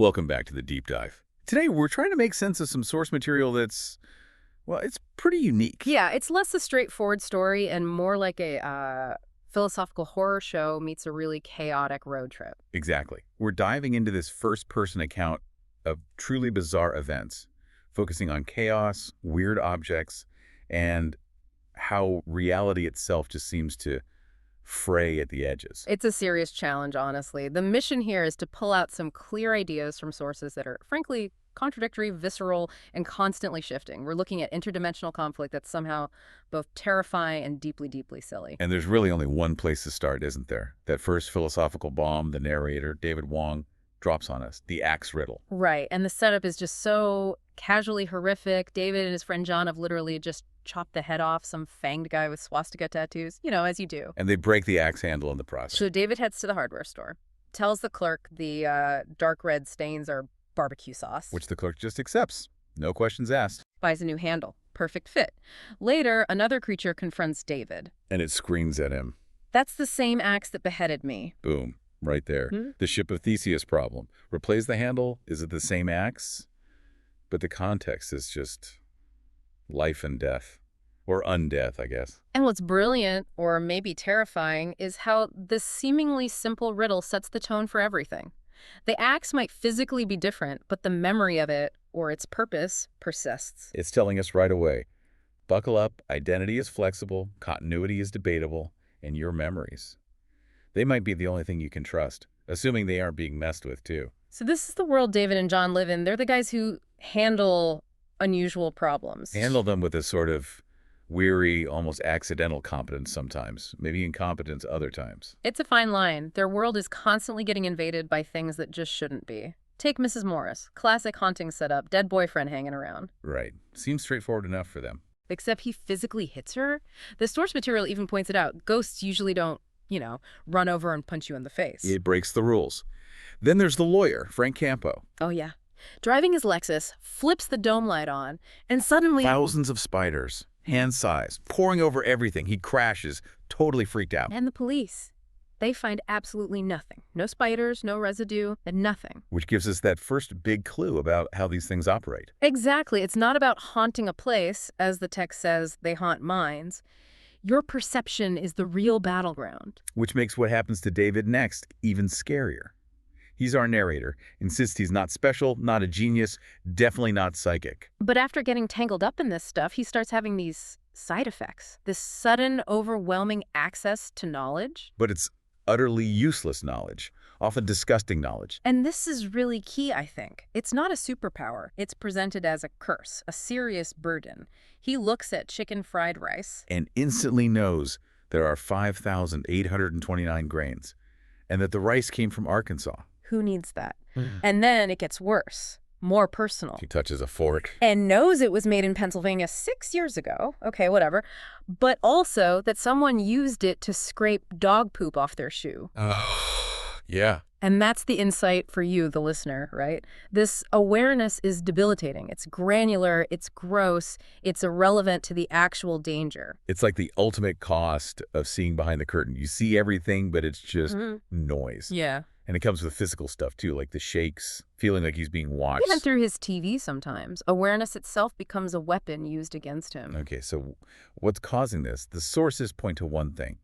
Welcome back to the deep dive. Today, we're trying to make sense of some source material that's, well, it's pretty unique. Yeah, it's less a straightforward story and more like a philosophical horror show meets a really chaotic road trip. Exactly. We're diving into this first-person account of truly bizarre events, focusing on chaos, weird objects, and how reality itself just seems to fray at the edges. It's a serious challenge, honestly. The mission here is to pull out some clear ideas from sources that are, frankly, contradictory, visceral, and constantly shifting. We're looking at interdimensional conflict that's somehow both terrifying and deeply, deeply silly. And there's really only one place to start, isn't there? That first philosophical bomb the narrator, David Wong, drops on us, the axe riddle. Right, and the setup is just so casually horrific. David and his friend John have literally just chopped the head off some fanged guy with swastika tattoos, as you do. And they break the axe handle in the process. So David heads to the hardware store, tells the clerk the dark red stains are barbecue sauce. Which the clerk just accepts. No questions asked. Buys a new handle. Perfect fit. Later, another creature confronts David. And it screams at him. That's the same axe that beheaded me. Boom. Right there. The ship of Theseus problem. Replace the handle. Is it the same axe? But the context is just life and death. Or undeath, I guess. And what's brilliant, or maybe terrifying, is how this seemingly simple riddle sets the tone for everything. The axe might physically be different, but the memory of it, or its purpose, persists. It's telling us right away. Buckle up, identity is flexible, continuity is debatable, and your memories. They might be the only thing you can trust, assuming they aren't being messed with, too. So this is the world David and John live in. They're the guys who handle unusual problems. Handle them with a sort of weary, almost accidental competence sometimes, maybe incompetence other times. It's a fine line. Their world is constantly getting invaded by things that just shouldn't be. Take Mrs. Morris. Classic haunting setup, dead boyfriend hanging around. Right. Seems straightforward enough for them. Except he physically hits her. The source material even points it out. Ghosts usually don't, run over and punch you in the face. It breaks the rules. Then there's the lawyer, Frank Campo. Oh, yeah. Driving his Lexus, flips the dome light on, and suddenly... Thousands of spiders, hand-sized, pouring over everything. He crashes, totally freaked out. And the police. They find absolutely nothing. No spiders, no residue, and nothing. Which gives us that first big clue about how these things operate. Exactly. It's not about haunting a place, as the text says, they haunt minds. Your perception is the real battleground. Which makes what happens to David next even scarier. He's our narrator, insists he's not special, not a genius, definitely not psychic. But after getting tangled up in this stuff, he starts having these side effects, this sudden, overwhelming access to knowledge. But it's utterly useless knowledge, often disgusting knowledge. And this is really key, I think. It's not a superpower. It's presented as a curse, a serious burden. He looks at chicken fried rice and instantly knows there are 5,829 grains, and that the rice came from Arkansas. Who needs that? And then it gets worse, more personal. He touches a fork. And knows it was made in Pennsylvania 6 years ago. Okay, whatever. But also that someone used it to scrape dog poop off their shoe. Oh, yeah. And that's the insight for you, the listener, right? This awareness is debilitating. It's granular, it's gross, it's irrelevant to the actual danger. It's like the ultimate cost of seeing behind the curtain. You see everything, but it's just noise. Yeah. And it comes with physical stuff, too, like the shakes, feeling like he's being watched. Even through his TV sometimes. Awareness itself becomes a weapon used against him. Okay, so what's causing this? The sources point to one thing.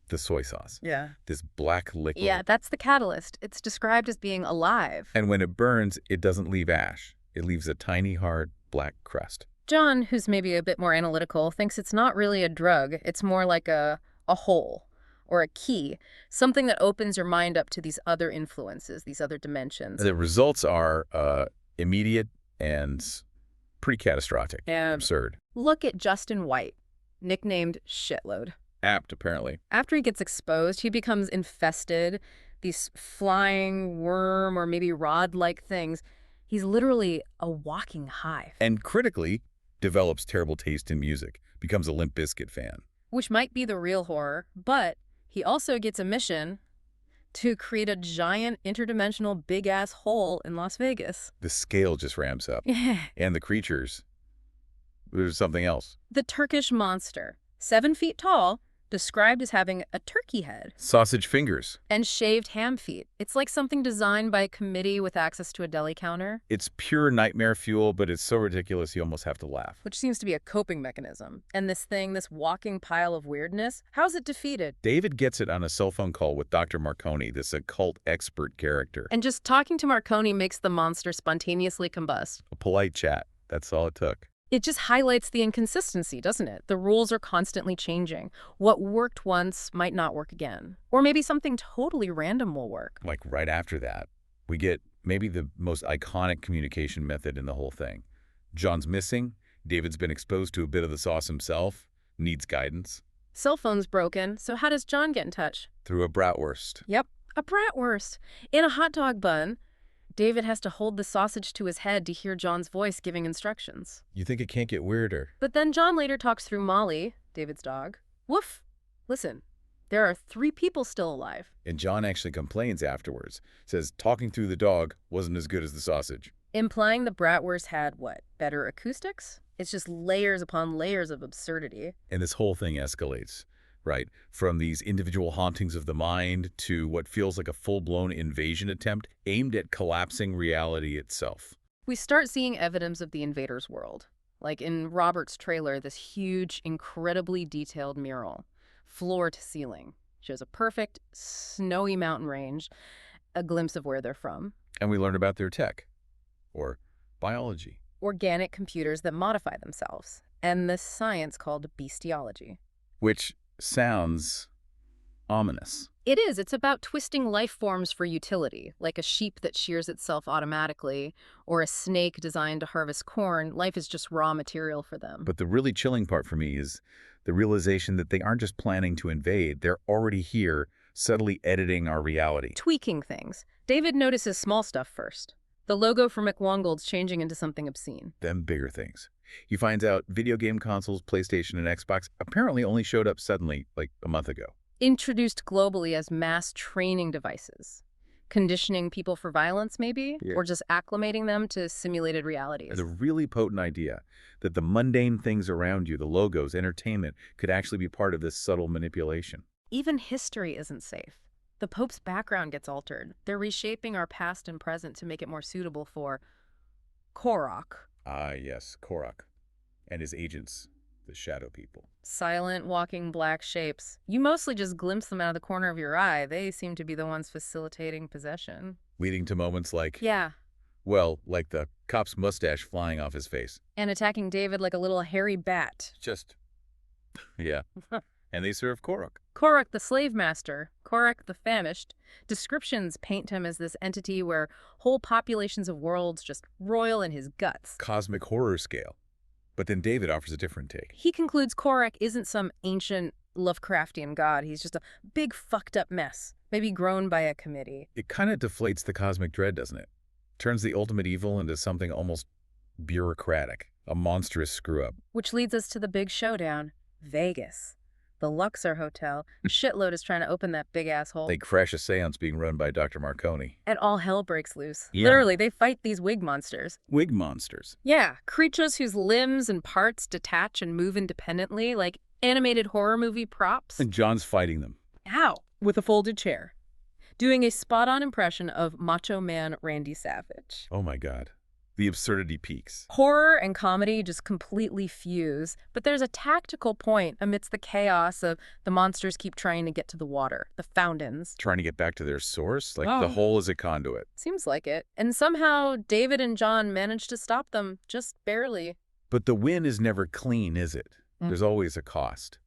The soy sauce. Yeah. This black liquid. Yeah, that's the catalyst. It's described as being alive. And when it burns, it doesn't leave ash. It leaves a tiny, hard, black crust. John, who's maybe a bit more analytical, thinks it's not really a drug. It's more like a hole or a key, something that opens your mind up to these other influences, these other dimensions. The results are immediate and pretty catastrophic. Yeah. Absurd. Look at Justin White, nicknamed Shitload. Apt, apparently. After he gets exposed, he becomes infested, these flying worm or maybe rod-like things. He's literally a walking hive. And critically, develops terrible taste in music, becomes a Limp Bizkit fan. Which might be the real horror, but he also gets a mission to create a giant interdimensional big-ass hole in Las Vegas. The scale just ramps up. And the creatures. There's something else. The Turkish monster, 7 feet tall, described as having a turkey head Sausage fingers. and shaved ham feet. It's like something designed by a committee with access to a deli counter, It's pure nightmare fuel, but it's so ridiculous you almost have to laugh. which seems to be a coping mechanism. And this thing, this walking pile of weirdness, how's it defeated? David gets it on a cell phone call with Dr. Marconi, this occult expert character. And just talking to Marconi makes the monster spontaneously combust. A polite chat. That's all it took. It just highlights the inconsistency, doesn't it? The rules are constantly changing. What worked once might not work again. Or maybe something totally random will work. Like right after that, we get maybe the most iconic communication method in the whole thing. John's missing. David's been exposed to a bit of the sauce himself. Needs guidance. Cell phone's broken, so how does John get in touch? Through a bratwurst. Yep, a bratwurst. In a hot dog bun, David has to hold the sausage to his head to hear John's voice giving instructions. You think it can't get weirder? But then John later talks through Molly, David's dog. Woof! Listen, there are 3 people still alive. And John actually complains afterwards. Says talking through the dog wasn't as good as the sausage. Implying the bratwurst had, what, better acoustics? It's just layers upon layers of absurdity. And this whole thing escalates, right? From these individual hauntings of the mind to what feels like a full-blown invasion attempt aimed at collapsing reality itself. We start seeing evidence of the invader's world. Like in Robert's trailer, this huge, incredibly detailed mural, floor to ceiling, shows a perfect, snowy mountain range, a glimpse of where they're from. And we learn about their tech, or biology. Organic computers that modify themselves, and this science called bestiology. Which sounds ominous. It is. It's about twisting life forms for utility, like a sheep that shears itself automatically, or a snake designed to harvest corn. Life is just raw material for them. But the really chilling part for me is the realization that they aren't just planning to invade, they're already here, subtly editing our reality. Tweaking things. David notices small stuff first. The logo for McWongle's changing into something obscene. Them bigger things. He finds out video game consoles, PlayStation and Xbox, apparently only showed up suddenly, like a month ago. Introduced globally as mass training devices. Conditioning people for violence, maybe? Yeah. Or just acclimating them to simulated realities. The really potent idea that the mundane things around you, the logos, entertainment, could actually be part of this subtle manipulation. Even history isn't safe. The Pope's background gets altered. They're reshaping our past and present to make it more suitable for Korok. Ah, yes, Korok. And his agents, the shadow people. Silent, walking black shapes. You mostly just glimpse them out of the corner of your eye. They seem to be the ones facilitating possession. Leading to moments like, Yeah. well, like the cop's mustache flying off his face. And attacking David like a little hairy bat. Just, yeah. And they serve Korok. Korok the slave master, Korok the famished. Descriptions paint him as this entity where whole populations of worlds just roil in his guts. Cosmic horror scale. But then David offers a different take. He concludes Korok isn't some ancient Lovecraftian god. He's just a big fucked up mess, maybe grown by a committee. It kind of deflates the cosmic dread, doesn't it? Turns the ultimate evil into something almost bureaucratic, a monstrous screw-up. Which leads us to the big showdown, Vegas. The Luxor Hotel. Shitload is trying to open that big asshole. They crash a seance being run by Dr. Marconi. And all hell breaks loose. Yeah. Literally, they fight these wig monsters. Wig monsters. Yeah, creatures whose limbs and parts detach and move independently, like animated horror movie props. And John's fighting them. Ow! With a folded chair. Doing a spot-on impression of Macho Man Randy Savage. Oh my God. The absurdity peaks. Horror and comedy just completely fuse, but there's a tactical point amidst the chaos of the monsters keep trying to get to the water, the fountains. Trying to get back to their source? Like Oh. the hole is a conduit. Seems like it. And somehow David and John manage to stop them, just barely. But the win is never clean, is it? Mm. There's always a cost.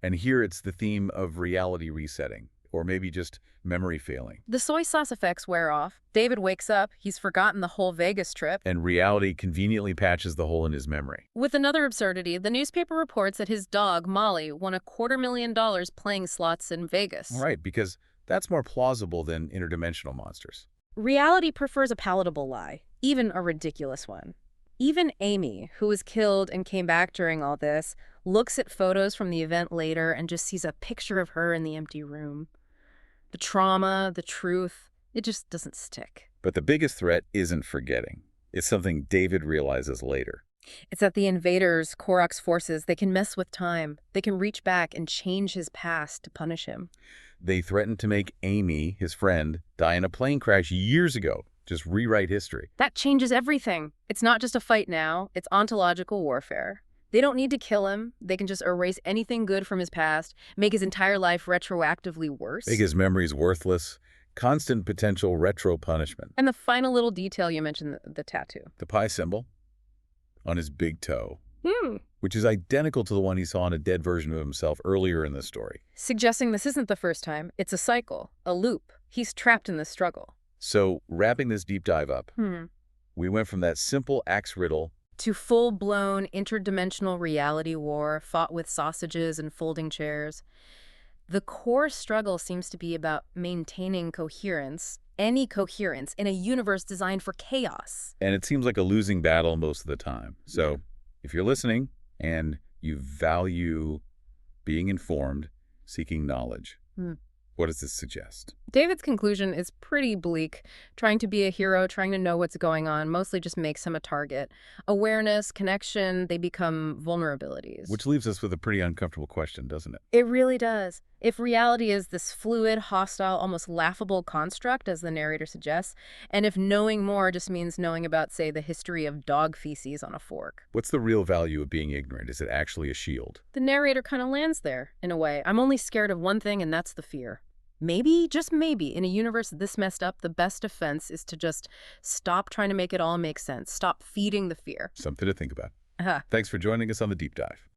And here it's the theme of reality resetting, or maybe just memory failing. The soy sauce effects wear off. David wakes up. He's forgotten the whole Vegas trip. And reality conveniently patches the hole in his memory. With another absurdity, the newspaper reports that his dog, Molly, won $250,000 playing slots in Vegas. Right, because that's more plausible than interdimensional monsters. Reality prefers a palatable lie, even a ridiculous one. Even Amy, who was killed and came back during all this, looks at photos from the event later and just sees a picture of her in the empty room. The trauma, the truth, it just doesn't stick. But the biggest threat isn't forgetting. It's something David realizes later. It's that the invaders, Korok's forces, they can mess with time. They can reach back and change his past to punish him. They threatened to make Amy, his friend, die in a plane crash years ago. Just rewrite history. That changes everything. It's not just a fight now, it's ontological warfare. They don't need to kill him. They can just erase anything good from his past, make his entire life retroactively worse. Make his memories worthless. Constant potential retro punishment. And the final little detail you mentioned, the tattoo. The pi symbol on his big toe, Hmm. which is identical to the one he saw on a dead version of himself earlier in the story. Suggesting this isn't the first time. It's a cycle, a loop. He's trapped in this struggle. So, wrapping this deep dive up, we went from that simple axe riddle To full-blown interdimensional reality war fought with sausages and folding chairs. The core struggle seems to be about maintaining coherence, any coherence, in a universe designed for chaos. and it seems like a losing battle most of the time. So, if you're listening and you value being informed, seeking knowledge, what does this suggest? David's conclusion is pretty bleak. Trying to be a hero, trying to know what's going on, mostly just makes him a target. Awareness, connection, they become vulnerabilities. Which leaves us with a pretty uncomfortable question, doesn't it? It really does. If reality is this fluid, hostile, almost laughable construct, as the narrator suggests, and if knowing more just means knowing about, say, the history of dog feces on a fork. What's the real value of being ignorant? Is it actually a shield? The narrator kind of lands there, in a way. I'm only scared of one thing, and that's the fear. Maybe, just maybe, in a universe this messed up, the best defense is to just stop trying to make it all make sense. Stop feeding the fear. Something to think about. Uh-huh. Thanks for joining us on the Deep Dive.